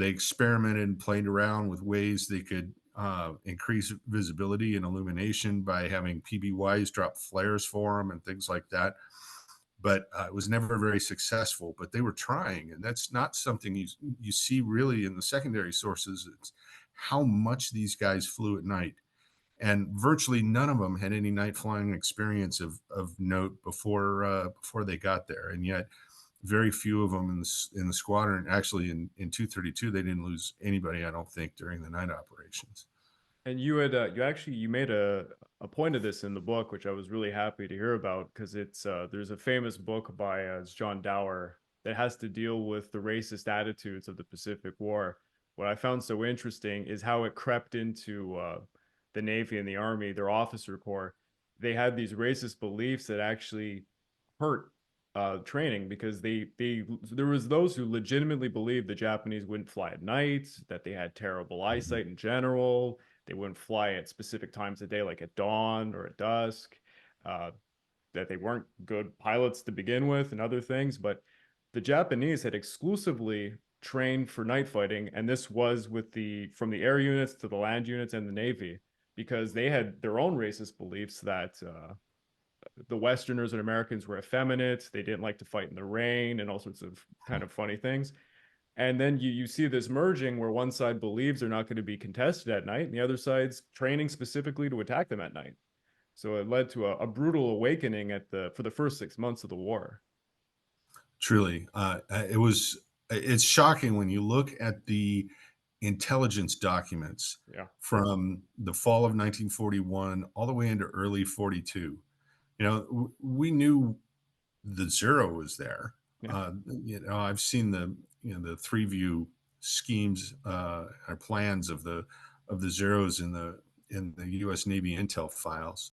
They experimented and played around with ways they could increase visibility and illumination by having PBYs drop flares for them and things like that. But it was never very successful. But they were trying, and that's not something you see really in the secondary sources. It's how much these guys flew at night, and virtually none of them had any night flying experience of note before they got there, and yet very few of them in the squadron. Actually, in 232, they didn't lose anybody, I don't think, during the night operations. And you had you made a point of this in the book, which I was really happy to hear about because it's there's a famous book by John Dower that has to deal with the racist attitudes of the Pacific War. What I found so interesting is how it crept into the Navy and the Army, their officer corps. They had these racist beliefs that actually hurt training because they there was those who legitimately believed the Japanese wouldn't fly at night, that they had terrible eyesight in general, they wouldn't fly at specific times of day, like at dawn or at dusk, uh, that they weren't good pilots to begin with, and other things. But the Japanese had exclusively trained for night fighting, and this was with the from the air units to the land units and the Navy, because they had their own racist beliefs that the Westerners and Americans were effeminate, they didn't like to fight in the rain, and all sorts of kind of funny things. And then you see this merging where one side believes they're not going to be contested at night, and the other side's training specifically to attack them at night. So it led to a brutal awakening at the for the first 6 months of the war. Truly, it's shocking when you look at the intelligence documents Yeah. from the fall of 1941 all the way into early 42. We knew the zero was there. Yeah. I've seen the three view schemes or plans of the zeros in the U.S. Navy intel files,